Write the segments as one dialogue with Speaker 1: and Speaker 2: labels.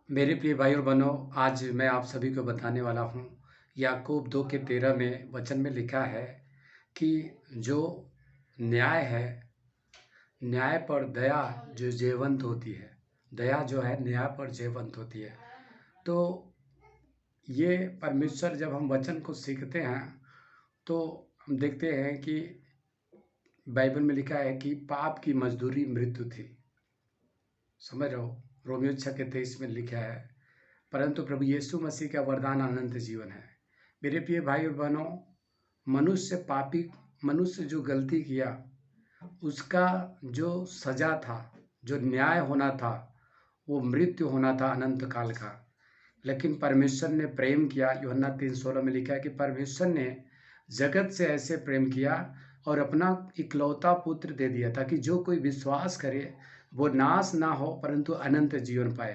Speaker 1: मेरे प्रिय भाई और बहनों, आज मैं आप सभी को बताने वाला हूँ। याकूब 2 के 13 में वचन में लिखा है कि जो न्याय है, न्याय पर दया जो जयवंत होती है। दया जो है न्याय पर जयवंत होती है। तो ये परमेश्वर जब हम वचन को सीखते हैं तो हम देखते हैं कि बाइबल में लिखा है कि पाप की मजदूरी मृत्यु थी। समझ रहे हो? रोमियो 6:23 में लिखा है, परंतु प्रभु यीशु मसीह का वरदान अनंत जीवन है। मेरे प्रिय भाई और बहनों, मनुष्य जो गलती किया, उसका जो सजा था, जो न्याय होना था, वो मृत्यु होना था अनंत काल का। लेकिन परमेश्वर ने प्रेम किया। यूहन्ना 3:16 में लिखा है कि परमेश्वर ने जगत से ऐसे प्रेम किया और अपना इकलौता पुत्र दे दिया ताकि जो कोई विश्वास करे वो नाश ना हो परंतु अनंत जीवन पाए।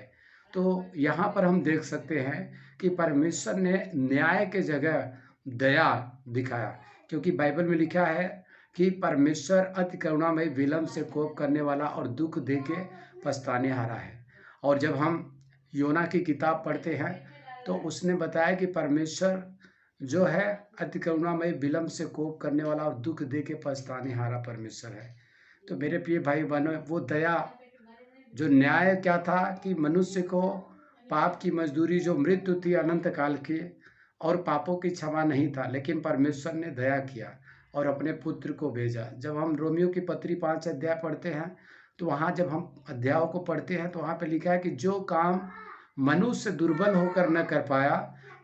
Speaker 1: तो यहाँ पर हम देख सकते हैं कि परमेश्वर ने न्याय के जगह दया दिखाया, क्योंकि बाइबल में लिखा है कि परमेश्वर अति करुणामय, विलंब से कोप करने वाला और दुख दे के पछताने हारा है। और जब हम योना की किताब पढ़ते हैं तो उसने बताया कि परमेश्वर जो है अति करुणामय, विलंब से कोप करने वाला और दुख दे के पछताने हारा परमेश्वर है। तो मेरे प्रिय भाई बहनों, वो दया, जो न्याय क्या था कि मनुष्य को पाप की मजदूरी जो मृत्यु थी अनंत काल की, और पापों की क्षमा नहीं था, लेकिन परमेश्वर ने दया किया और अपने पुत्र को भेजा। जब हम रोमियो की पत्री 5 अध्याय पढ़ते हैं तो वहाँ जब हम अध्यायों को पढ़ते हैं तो वहाँ पे लिखा है कि जो काम मनुष्य दुर्बल होकर न कर पाया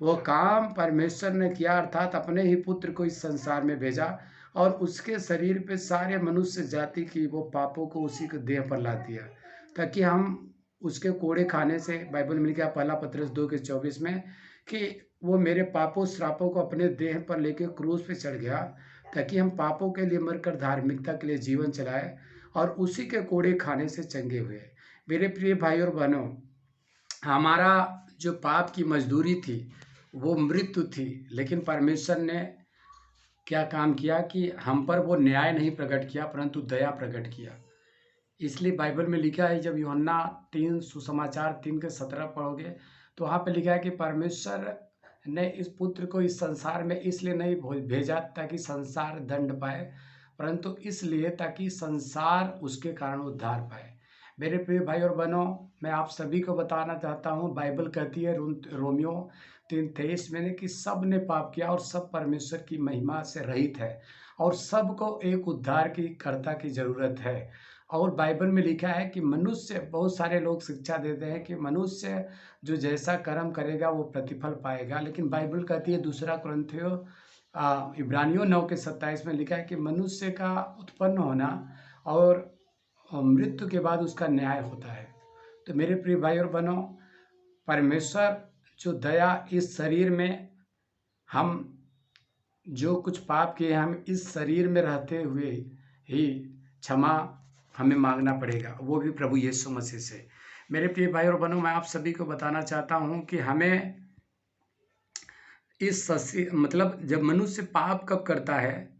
Speaker 1: वो काम परमेश्वर ने किया, अर्थात अपने ही पुत्र को इस संसार में भेजा और उसके शरीर पे सारे मनुष्य जाति की वो पापों को उसी के देह पर ला दिया ताकि हम उसके कोड़े खाने से, बाइबल में लिखा पहला पतरस 2:24 में, कि वो मेरे पापों श्रापों को अपने देह पर लेके क्रूस पे चढ़ गया ताकि हम पापों के लिए मरकर धार्मिकता के लिए जीवन चलाए और उसी के कोड़े खाने से चंगे हुए। मेरे प्रिय भाई और बहनों, हमारा जो पाप की मजदूरी थी वो मृत्यु थी, लेकिन परमेश्वर ने क्या काम किया कि हम पर वो न्याय नहीं प्रकट किया परंतु दया प्रकट किया। इसलिए बाइबल में लिखा है, जब यूहन्ना 3 सुसमाचार 3:17 पढ़ोगे तो वहाँ पे लिखा है कि परमेश्वर ने इस पुत्र को इस संसार में इसलिए नहीं भेजा ताकि संसार दंड पाए, परंतु इसलिए ताकि संसार उसके कारण उद्धार पाए। मेरे प्रिय भाई और बहनों, मैं आप सभी को बताना चाहता हूँ, बाइबल कहती है रोमियो 3:23 में कि सब ने पाप किया और सब परमेश्वर की महिमा से रहित है और सबको एक उद्धार की कर्ता की जरूरत है। और बाइबल में लिखा है कि मनुष्य, बहुत सारे लोग शिक्षा देते हैं कि मनुष्य जो जैसा कर्म करेगा वो प्रतिफल पाएगा, लेकिन बाइबल कहती है दूसरा कुरिन्थियों इब्रानियों 9:27 में लिखा है कि मनुष्य का उत्पन्न होना और मृत्यु के बाद उसका न्याय होता है। तो मेरे प्रिय भाई और बहनों, परमेश्वर जो दया, इस शरीर में हम जो कुछ पाप किए हम इस शरीर में रहते हुए ही क्षमा हमें मांगना पड़ेगा, वो भी प्रभु यीशु मसीह से। मेरे प्रिय भाई और बहनों, मैं आप सभी को बताना चाहता हूँ कि हमें इस ससी मतलब जब मनुष्य पाप कब करता है,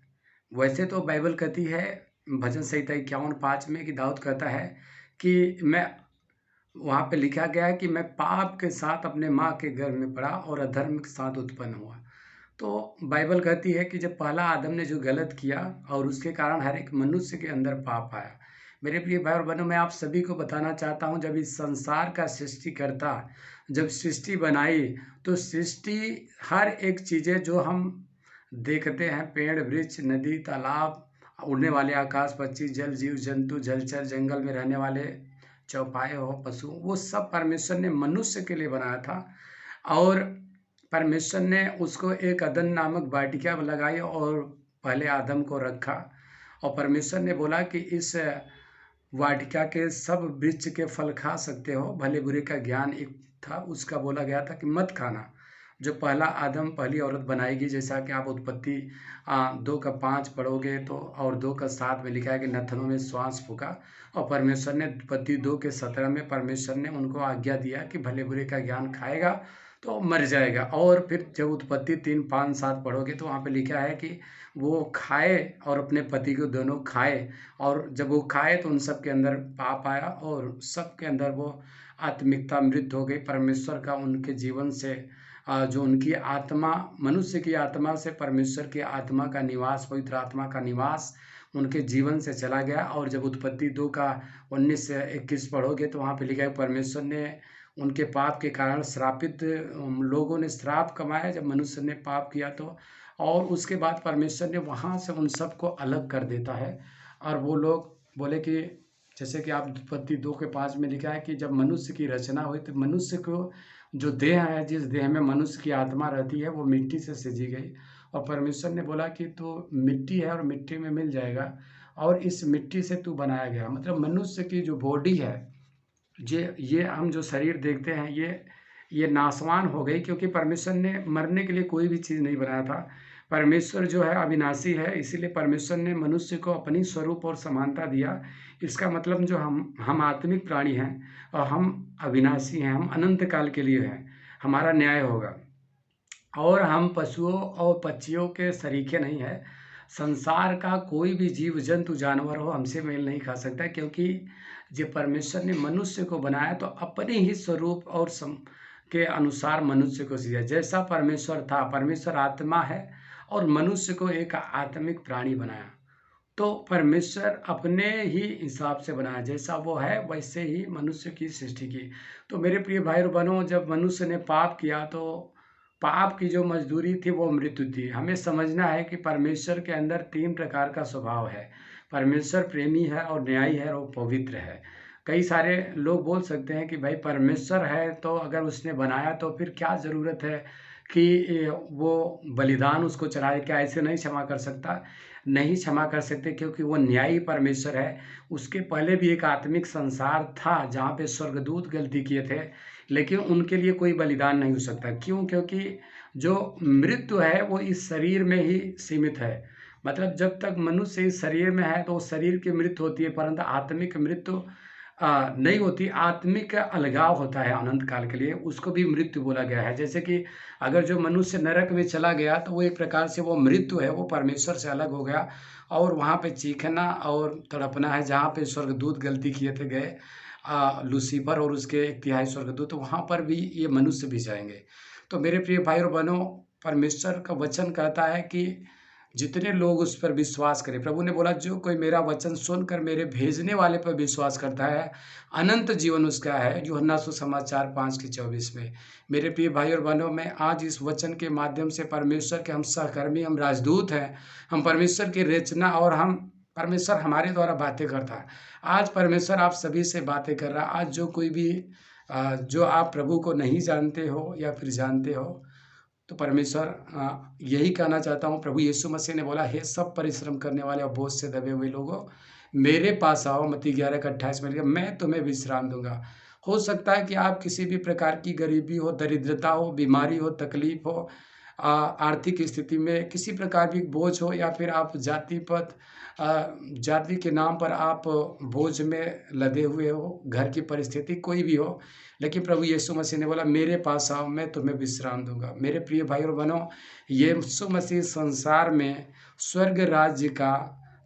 Speaker 1: वैसे तो बाइबल कहती है भजन संहिता 51:5 में कि दाऊद कहता है कि मैं, वहाँ पे लिखा गया है कि मैं पाप के साथ अपने माँ के गर्भ में पड़ा और अधर्म के साथ उत्पन्न हुआ। तो बाइबल कहती है कि जब पहला आदम ने जो गलत किया और उसके कारण हर एक मनुष्य के अंदर पाप आया। मेरे प्रिय भाई और बहनों, मैं आप सभी को बताना चाहता हूँ, जब इस संसार का सृष्टिकर्ता जब सृष्टि बनाई तो सृष्टि हर एक चीज़ें जो हम देखते हैं, पेड़, वृक्ष, नदी, तालाब, उड़ने वाले आकाश पक्षी, जल जीव जंतु, जलचर, जंगल में रहने वाले चौपाए हो, पशु, वो सब परमेश्वर ने मनुष्य के लिए बनाया था। और परमेश्वर ने उसको एक अदन नामक वाटिका लगाई और पहले आदम को रखा और परमेश्वर ने बोला कि इस वाटिका के सब वृक्ष के फल खा सकते हो, भले बुरे का ज्ञान एक था, उसका बोला गया था कि मत खाना। जो पहला आदम, पहली औरत बनाएगी, जैसा कि आप उत्पत्ति 2:5 पढ़ोगे तो, और 2:7 में लिखा है कि नथनों में श्वास फूका और परमेश्वर ने उत्पत्ति 2:17 में परमेश्वर ने उनको आज्ञा दिया कि भले बुरे का ज्ञान खाएगा तो मर जाएगा। और फिर जब उत्पत्ति 3:5-7 पढ़ोगे तो वहाँ पे लिखा है कि वो खाए और अपने पति को दोनों खाए, और जब वो खाए तो उन सब के अंदर पाप आया और सब के अंदर वो आत्मिकता मृत हो गई। परमेश्वर का उनके जीवन से जो उनकी आत्मा, मनुष्य की आत्मा से परमेश्वर की आत्मा का निवास, पवित्र आत्मा का निवास उनके जीवन से चला गया। और जब उत्पत्ति 2 का 19 से 21 पढ़ोगे तो वहाँ पे लिखा है परमेश्वर ने उनके पाप के कारण श्रापित लोगों ने श्राप कमाया जब मनुष्य ने पाप किया तो। और उसके बाद परमेश्वर ने वहाँ से उन सबको अलग कर देता है। और वो लोग बोले कि जैसे कि आप उत्पत्ति 2 के 5 में लिखा है कि जब मनुष्य की रचना हुई तो मनुष्य को जो देह है, जिस देह में मनुष्य की आत्मा रहती है, वो मिट्टी से सृजी गई। और परमेश्वर ने बोला कि तू मिट्टी है और मिट्टी में मिल जाएगा और इस मिट्टी से तू बनाया गया। मतलब मनुष्य की जो बॉडी है, ये हम जो शरीर देखते हैं, ये नाशवान हो गई, क्योंकि परमेश्वर ने मरने के लिए कोई भी चीज़ नहीं बनाया था। परमेश्वर जो है अविनाशी है, इसीलिए परमेश्वर ने मनुष्य को अपनी स्वरूप और समानता दिया। इसका मतलब जो हम आत्मिक प्राणी हैं और हम अविनाशी हैं, हम अनंत काल के लिए हैं, हमारा न्याय होगा। और हम पशुओं और पक्षियों के सरीखे नहीं है। संसार का कोई भी जीव जंतु जानवर हो हमसे मेल नहीं खा सकता, क्योंकि जब परमेश्वर ने मनुष्य को बनाया तो अपने ही स्वरूप और के अनुसार मनुष्य को सृजा। जैसा परमेश्वर था, परमेश्वर आत्मा है और मनुष्य को एक आत्मिक प्राणी बनाया। तो परमेश्वर अपने ही हिसाब से बनाया, जैसा वो है वैसे ही मनुष्य की सृष्टि की। तो मेरे प्रिय भाई और बहनों, जब मनुष्य ने पाप किया तो पाप की जो मजदूरी थी वो मृत्यु थी। हमें समझना है कि परमेश्वर के अंदर 3 प्रकार का स्वभाव है। परमेश्वर प्रेमी है और न्यायी है और वो पवित्र है। कई सारे लोग बोल सकते हैं कि भाई परमेश्वर है तो अगर उसने बनाया तो फिर क्या ज़रूरत है कि वो बलिदान उसको चढ़ाए, क्या ऐसे नहीं क्षमा कर सकता? नहीं क्षमा कर सकते, क्योंकि वो न्यायी परमेश्वर है। उसके पहले भी एक आत्मिक संसार था जहाँ पे स्वर्गदूत गलती किए थे, लेकिन उनके लिए कोई बलिदान नहीं हो सकता। क्यों? क्योंकि जो मृत्यु है वो इस शरीर में ही सीमित है। मतलब जब तक मनुष्य इस शरीर में है तो शरीर की मृत्यु होती है, परंतु आत्मिक मृत्यु नहीं होती। आत्मिक अलगाव होता है अनंत काल के लिए, उसको भी मृत्यु बोला गया है। जैसे कि अगर जो मनुष्य नरक में चला गया तो वो एक प्रकार से वो मृत्यु है, वो परमेश्वर से अलग हो गया और वहाँ पे चीखना और तड़पना है। जहाँ पे स्वर्गदूत गलती किए थे गए, लूसीफर और उसके 1/3 स्वर्गदूत, तो वहाँ पर भी ये मनुष्य भी जाएंगे। तो मेरे प्रिय भाई और बहनों, परमेश्वर का वचन कहता है कि जितने लोग उस पर विश्वास करें, प्रभु ने बोला जो कोई मेरा वचन सुनकर मेरे भेजने वाले पर विश्वास करता है, अनंत जीवन उसका है। यूहन्ना सुसमाचार 5:24 में। मेरे प्रिय भाई और बहनों, मैं आज इस वचन के माध्यम से परमेश्वर के हम सहकर्मी, हम राजदूत हैं, हम परमेश्वर की रचना और हम परमेश्वर हमारे द्वारा बातें करता है। आज परमेश्वर आप सभी से बातें कर रहा है। आज जो कोई भी जो आप प्रभु को नहीं जानते हो या फिर जानते हो, तो परमेश्वर यही कहना चाहता हूँ। प्रभु यीशु मसीह ने बोला, हे सब परिश्रम करने वाले और बोझ से दबे हुए लोगों, मेरे पास आओ। मत्ती 11:28 में लिखा, मैं तुम्हें विश्राम दूंगा। हो सकता है कि आप किसी भी प्रकार की गरीबी हो, दरिद्रता हो, बीमारी हो, तकलीफ हो, आर्थिक स्थिति में किसी प्रकार की बोझ हो, या फिर आप जाति के नाम पर आप बोझ में लदे हुए हो, घर की परिस्थिति कोई भी हो, लेकिन प्रभु यीशु मसीह ने बोला, मेरे पास आओ, मैं तुम्हें विश्राम दूंगा। मेरे प्रिय भाई और बहनों, यीशु मसीह संसार में स्वर्ग राज्य का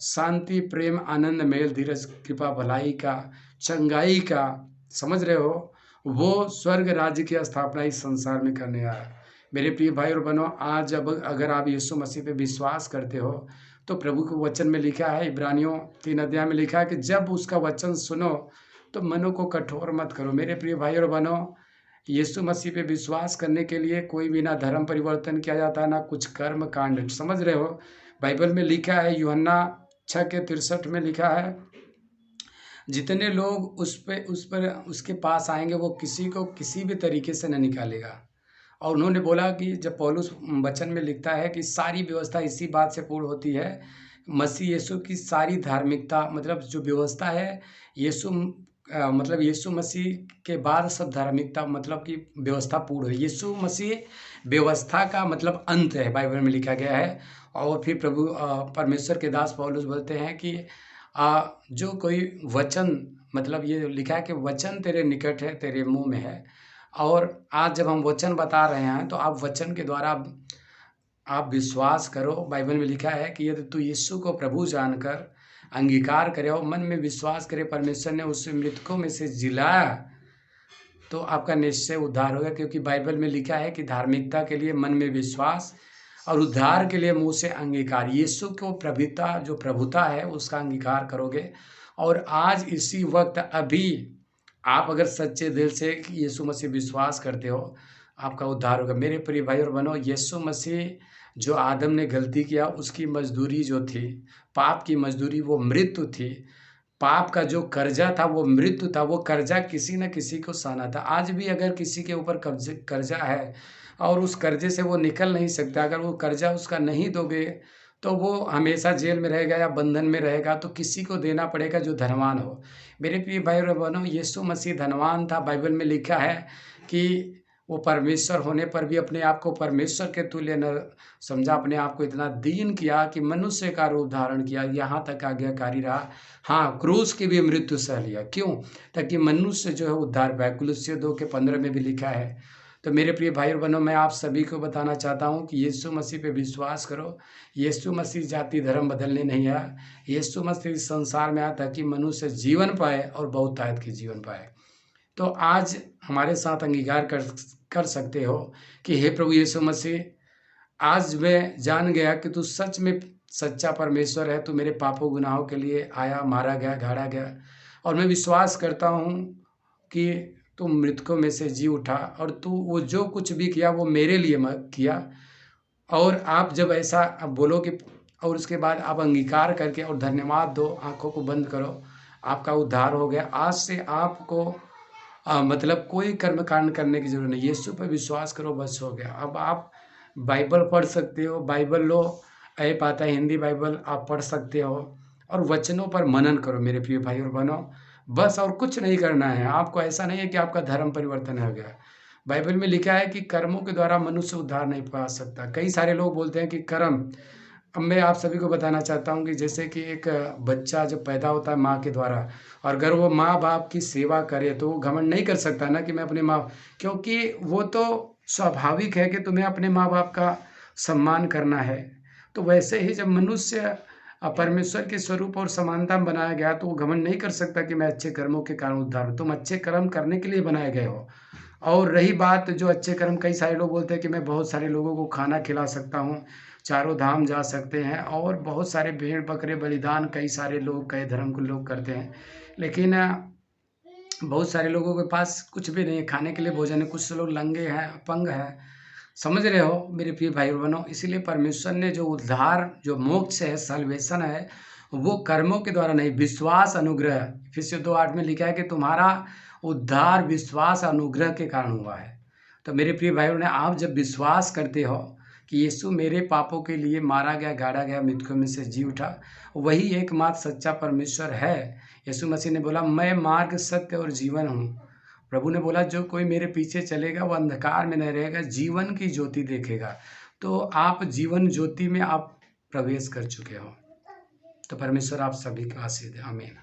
Speaker 1: शांति, प्रेम, आनंद, मेल, धीरज, कृपा, भलाई का, चंगाई का, समझ रहे हो, वो स्वर्ग राज्य की स्थापना इस संसार में करने आया। मेरे प्रिय भाई और बहनों, आज जब अगर आप यीशु मसीह पे विश्वास करते हो तो प्रभु के वचन में लिखा है, इब्रानियों 3 में लिखा है कि जब उसका वचन सुनो तो मनों को कठोर मत करो। मेरे प्रिय भाई और बहनों, यीशु मसीह पे विश्वास करने के लिए कोई भी ना धर्म परिवर्तन किया जाता है, ना कुछ कर्म कांड, समझ रहे हो। बाइबल में लिखा है, यूहन्ना 6:63 में लिखा है, जितने लोग उसके पास आएंगे वो किसी को किसी भी तरीके से न निकालेगा। और उन्होंने बोला कि जब पौलुस वचन में लिखता है कि सारी व्यवस्था इसी बात से पूर्ण होती है, मसीह यीशु की सारी धार्मिकता, मतलब जो व्यवस्था है मतलब यीशु मसीह के बाद सब धार्मिकता, मतलब कि व्यवस्था पूर्ण है। यीशु मसीह व्यवस्था का मतलब अंत है, बाइबल में लिखा गया है। और फिर प्रभु परमेश्वर के दास पौलुस बोलते हैं कि जो कोई वचन, मतलब ये लिखा है कि वचन तेरे निकट है, तेरे मुंह में है। और आज जब हम वचन बता रहे हैं तो आप वचन के द्वारा आप विश्वास करो। बाइबल में लिखा है कि यदि तू यीशु को प्रभु जानकर अंगीकार करे और मन में विश्वास करे, परमेश्वर ने उसे मृतकों में से जिलाया, तो आपका निश्चय उद्धार होगा, क्योंकि बाइबल में लिखा है कि धार्मिकता के लिए मन में विश्वास और उद्धार के लिए मुंह से अंगीकार। यीशु को प्रभुता जो प्रभुता है उसका अंगीकार करोगे, और आज इसी वक्त अभी आप अगर सच्चे दिल से यीशु मसीह विश्वास करते हो, आपका उद्धार होगा। मेरे प्रिय भाई और बहनों, यीशु मसीह जो आदम ने गलती किया उसकी मजदूरी जो थी, पाप की मजदूरी, वो मृत्यु थी। पाप का जो कर्जा था वो मृत्यु था। वो कर्जा किसी न किसी को सहना था। आज भी अगर किसी के ऊपर कर्जा है और उस कर्जे से वो निकल नहीं सकता, अगर वो कर्जा उसका नहीं दोगे तो वो हमेशा जेल में रहेगा या बंधन में रहेगा। तो किसी को देना पड़ेगा जो धनवान हो। मेरे प्रिय भाई और बहनों, यीशु मसीह धनवान था। बाइबल में लिखा है कि वो परमेश्वर होने पर भी अपने आप को परमेश्वर के तुल्य न समझा, अपने आप को इतना दीन किया कि मनुष्य का रूप धारण किया, यहाँ तक आज्ञाकारी रहा। हाँ, क्रूस की भी मृत्यु सह लिया। क्यों? ताकि मनुष्य जो है उद्धार पाए। कुलुस्सी 2:15 में भी लिखा है। तो मेरे प्रिय भाई और बहनों, मैं आप सभी को बताना चाहता हूँ कि यीशु मसीह पे विश्वास करो। यीशु मसीह जाति धर्म बदलने नहीं आया। यीशु मसीह इस संसार में आया ताकि मनुष्य जीवन पाए और बहुतायत की जीवन पाए। तो आज हमारे साथ अंगीकार कर सकते हो कि हे प्रभु यीशु मसीह, आज मैं जान गया कि तू सच में सच्चा परमेश्वर है। तू मेरे पापों गुनाहों के लिए आया, मारा गया, गाड़ा गया, और मैं विश्वास करता हूँ कि तू मृतकों में से जी उठा, और तू वो जो कुछ भी किया वो मेरे लिए किया। और आप जब ऐसा आप बोलो कि, और उसके बाद आप अंगीकार करके और धन्यवाद दो, आंखों को बंद करो, आपका उद्धार हो गया। आज से आपको मतलब कोई कर्मकांड करने की जरूरत नहीं। यीशु पर विश्वास करो, बस हो गया। अब आप बाइबल पढ़ सकते हो। बाइबल लो, ऐप आता है हिंदी बाइबल, आप पढ़ सकते हो और वचनों पर मनन करो मेरे प्रिय भाई और बहनों। बस और कुछ नहीं करना है आपको। ऐसा नहीं है कि आपका धर्म परिवर्तन हो गया। बाइबल में लिखा है कि कर्मों के द्वारा मनुष्य उद्धार नहीं पा सकता। कई सारे लोग बोलते हैं कि कर्म। अब मैं आप सभी को बताना चाहता हूँ कि जैसे कि एक बच्चा जब पैदा होता है माँ के द्वारा, और अगर वो माँ बाप की सेवा करे तो वो घमंड नहीं कर सकता ना कि मैं अपने माँ, क्योंकि वो तो स्वाभाविक है कि तुम्हें अपने माँ बाप का सम्मान करना है। तो वैसे ही जब मनुष्य परमेश्वर के स्वरूप और समानता में बनाया गया तो वो घमंड नहीं कर सकता कि मैं अच्छे कर्मों के कारण उद्धार हूँ। तुम अच्छे कर्म करने के लिए बनाए गए हो। और रही बात जो अच्छे कर्म, कई सारे लोग बोलते हैं कि मैं बहुत सारे लोगों को खाना खिला सकता हूँ, चारों धाम जा सकते हैं, और बहुत सारे भेड़ बकरे बलिदान कई सारे लोग, कई धर्म के लोग करते हैं। लेकिन बहुत सारे लोगों के पास कुछ भी नहीं है, खाने के लिए भोजन है। कुछ लोग नंगे हैं, अपंग हैं। समझ रहे हो मेरे प्रिय भाई और बहनों? इसीलिए परमेश्वर ने जो उद्धार, जो मोक्ष है, सल्वेशन है, वो कर्मों के द्वारा नहीं, विश्वास अनुग्रह। इफिसियों 2:8 में लिखा है कि तुम्हारा उद्धार विश्वास अनुग्रह के कारण हुआ है। तो मेरे प्रिय भाइयों ने, आप जब विश्वास करते हो कि यीशु मेरे पापों के लिए मारा गया, गाड़ा गया, मृतकों में से जी उठा, वही एकमात्र सच्चा परमेश्वर है। यीशु मसीह ने बोला, मैं मार्ग, सत्य और जीवन हूँ। प्रभु ने बोला, जो कोई मेरे पीछे चलेगा वो अंधकार में नहीं रहेगा, जीवन की ज्योति देखेगा। तो आप जीवन ज्योति में आप प्रवेश कर चुके हो। तो परमेश्वर आप सभी का आशीर्वाद दे। आमीन।